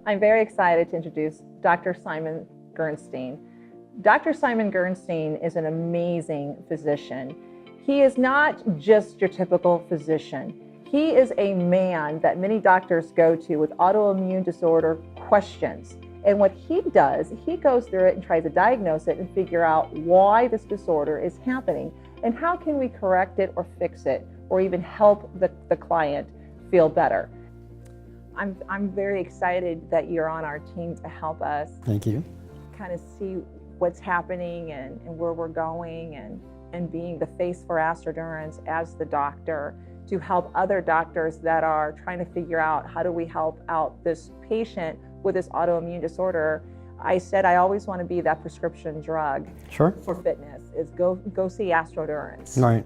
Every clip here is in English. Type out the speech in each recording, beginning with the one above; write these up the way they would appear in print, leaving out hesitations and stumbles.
I'm very excited to introduce Dr. Simon Grinshteyn. Dr. Simon Grinshteyn is an amazing physician. He is not just your typical physician. He is a man that many doctors go to with autoimmune disorder questions. And what he does, he goes through it and tries to diagnose it and figure out why this disorder is happening and how can we correct it or fix it or even help the client feel better. I'm very excited that you're on our team to help us. Thank you. Kind of see what's happening and where we're going and being the face for AstroDurance as the doctor to help other doctors that are trying to figure out how do we help out this patient with this autoimmune disorder. I said I always want to be that prescription drug for fitness is go see AstroDurance. Right.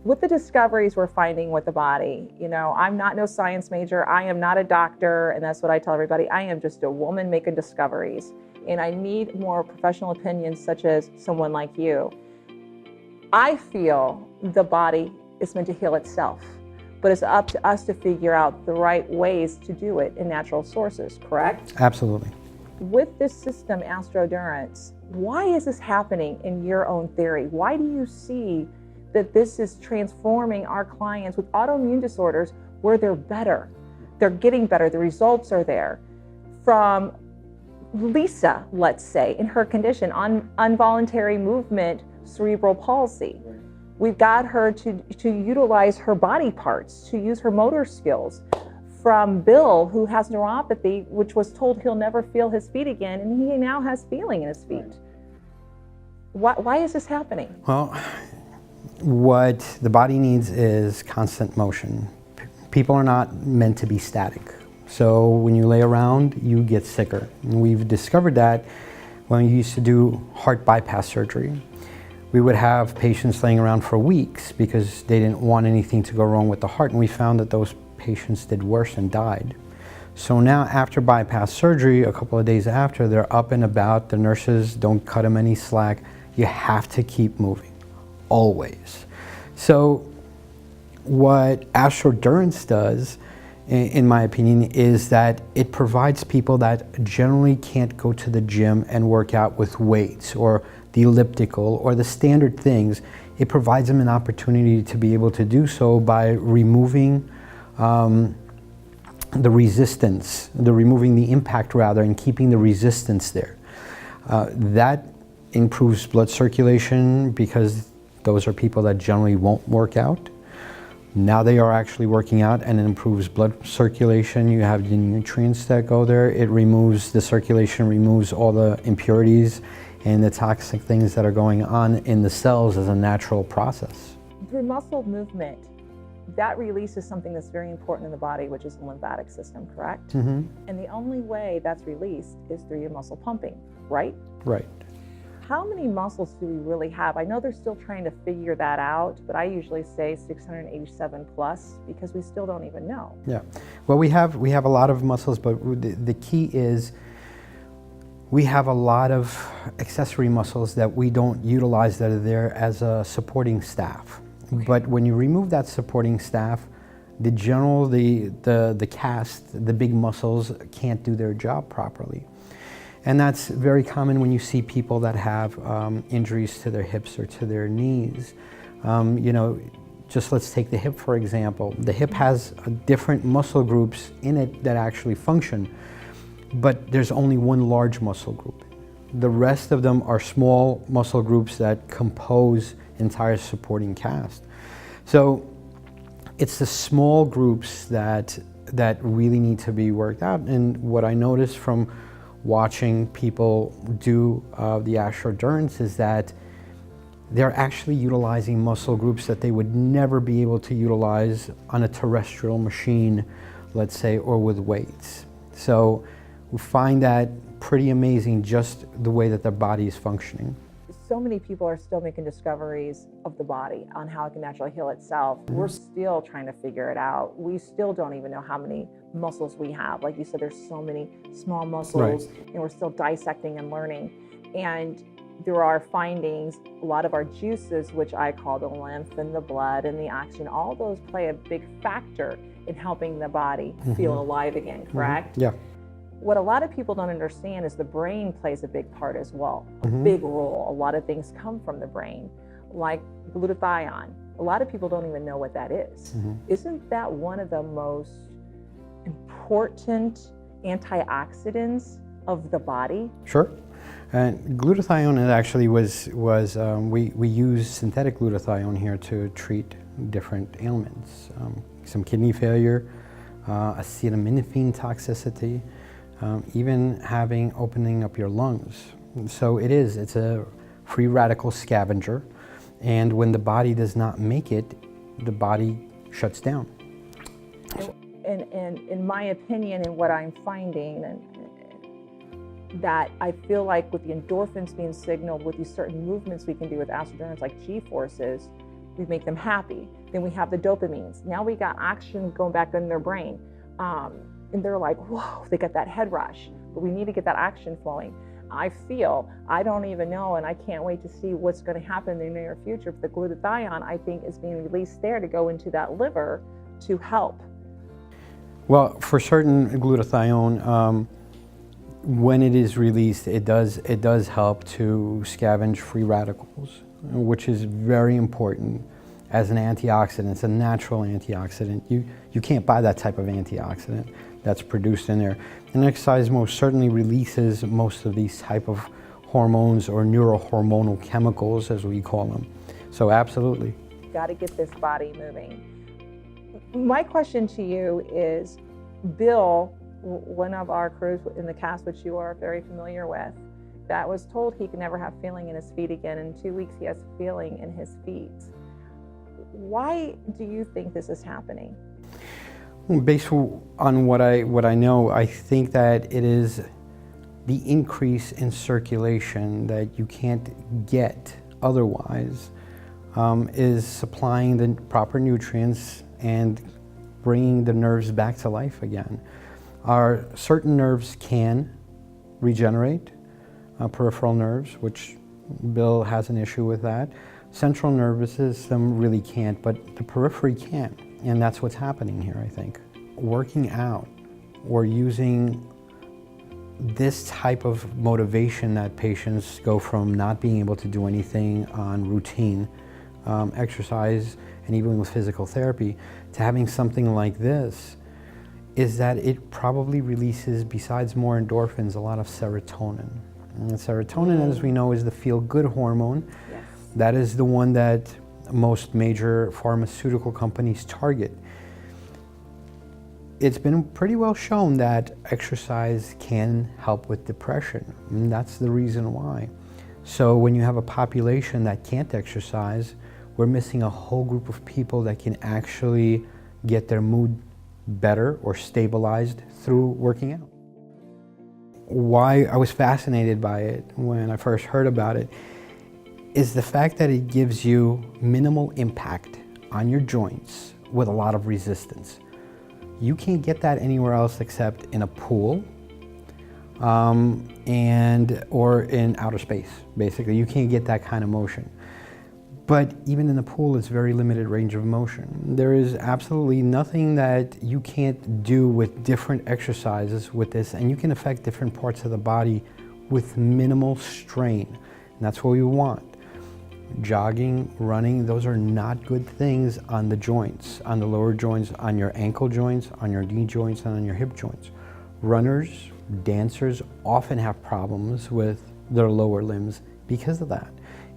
With the discoveries we're finding with the body, you know, I'm not no science major, I am not a doctor, and that's what I tell everybody. I am just a woman making discoveries, and I need more professional opinions such as someone like you. I feel the body is meant to heal itself, but it's up to us to figure out the right ways to do it in natural sources, correct? Absolutely. With this system, AstroDurance, why is this happening in your own theory? Why do you see that this is transforming our clients with autoimmune disorders where they're better? They're getting better, the results are there. From Lisa, let's say, in her condition, on involuntary movement, cerebral palsy. We've got her to utilize her body parts, to use her motor skills. From Bill, who has neuropathy, which was told he'll never feel his feet again, and he now has feeling in his feet. Why is this happening? Well, what the body needs is constant motion. People are not meant to be static. So when you lay around, you get sicker. And we've discovered that when we used to do heart bypass surgery. We would have patients laying around for weeks because they didn't want anything to go wrong with the heart, and we found that those patients did worse and died. So now after bypass surgery, a couple of days after, they're up and about, the nurses don't cut them any slack. You have to keep moving, always. So what AstroDurance does, in my opinion, is that it provides people that generally can't go to the gym and work out with weights or the elliptical or the standard things. It provides them an opportunity to be able to do so by removing the resistance, removing the impact rather, and keeping the resistance there. That improves blood circulation because those are people that generally won't work out. Now they are actually working out, and it improves blood circulation. You have the nutrients that go there. It removes the circulation, removes all the impurities and the toxic things that are going on in the cells as a natural process. Through muscle movement, that releases something that's very important in the body, which is the lymphatic system, correct? Mm-hmm. And the only way that's released is through your muscle pumping, right? Right. How many muscles do we really have? I know they're still trying to figure that out, but I usually say 687 plus because we still don't even know. Yeah. Well, we have a lot of muscles, but the key is we have a lot of accessory muscles that we don't utilize that are there as a supporting staff. Okay. But when you remove that supporting staff, the cast, the big muscles can't do their job properly. And that's very common when you see people that have injuries to their hips or to their knees. You know, just let's take the hip for example. The hip has different muscle groups in it that actually function, but there's only one large muscle group. The rest of them are small muscle groups that compose entire supporting cast. So it's the small groups that really need to be worked out. And what I noticed from watching people do the AstroDurance is that they're actually utilizing muscle groups that they would never be able to utilize on a terrestrial machine, let's say, or with weights. So we find that pretty amazing, just the way that their body is functioning. So many people are still making discoveries of the body on how it can naturally heal itself. We're still trying to figure it out. We still don't even know how many muscles we have. Like you said, there's so many small muscles, right, and we're still dissecting and learning. And there are findings, a lot of our juices, which I call the lymph and the blood and the oxygen, all those play a big factor in helping the body feel alive again, correct? Yeah. What a lot of people don't understand is the brain plays a big part as well, a big role. A lot of things come from the brain, like glutathione. A lot of people don't even know what that is. Isn't that one of the most important antioxidants of the body? Sure. And glutathione actually we use synthetic glutathione here to treat different ailments. Some kidney failure, acetaminophen toxicity, even opening up your lungs. So it's a free radical scavenger, and when the body does not make it, the body shuts down. And in my opinion, and what I'm finding, that I feel like with the endorphins being signaled with these certain movements we can do with AstroDurance, like G-forces, we make them happy. Then we have the dopamines. Now we got action going back in their brain. And they're like, whoa, they got that head rush, but we need to get that action flowing. I don't even know, and I can't wait to see what's going to happen in the near future. But the glutathione, I think, is being released there to go into that liver to help. Well, for certain glutathione, when it is released, it does help to scavenge free radicals, which is very important as an antioxidant. It's a natural antioxidant. You can't buy that type of antioxidant that's produced in there. And exercise most certainly releases most of these type of hormones or neurohormonal chemicals, as we call them. So absolutely. Got to get this body moving. My question to you is, Bill, one of our crews in the cast, which you are very familiar with, that was told he could never have feeling in his feet again. In 2 weeks, he has feeling in his feet. Why do you think this is happening? Based on what I know, I think that it is the increase in circulation that you can't get otherwise is supplying the proper nutrients and bringing the nerves back to life again. Our certain nerves can regenerate, peripheral nerves, which Bill has an issue with that. Central nervous system really can't, but the periphery can, and that's what's happening here, I think. Working out or using this type of motivation that patients go from not being able to do anything on routine exercise and even with physical therapy to having something like this is that it probably releases, besides more endorphins, a lot of serotonin. And serotonin, as we know, is the feel-good hormone. Yes. That is the one that most major pharmaceutical companies target. It's been pretty well shown that exercise can help with depression, and that's the reason why. So when you have a population that can't exercise, we're missing a whole group of people that can actually get their mood better or stabilized through working out. Why I was fascinated by it when I first heard about it is the fact that it gives you minimal impact on your joints with a lot of resistance. You can't get that anywhere else except in a pool or in outer space, basically. You can't get that kind of motion. But even in the pool, it's very limited range of motion. There is absolutely nothing that you can't do with different exercises with this, and you can affect different parts of the body with minimal strain. And that's what we want. Jogging, running, those are not good things on the joints, on the lower joints, on your ankle joints, on your knee joints, and on your hip joints. Runners, dancers often have problems with their lower limbs because of that.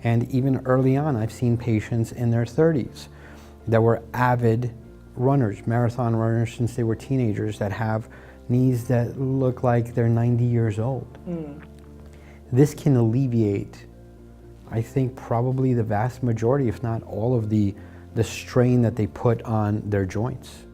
And even early on, I've seen patients in their 30s that were avid runners, marathon runners since they were teenagers, that have knees that look like they're 90 years old. This can alleviate, I think, probably the vast majority, if not all of the strain that they put on their joints.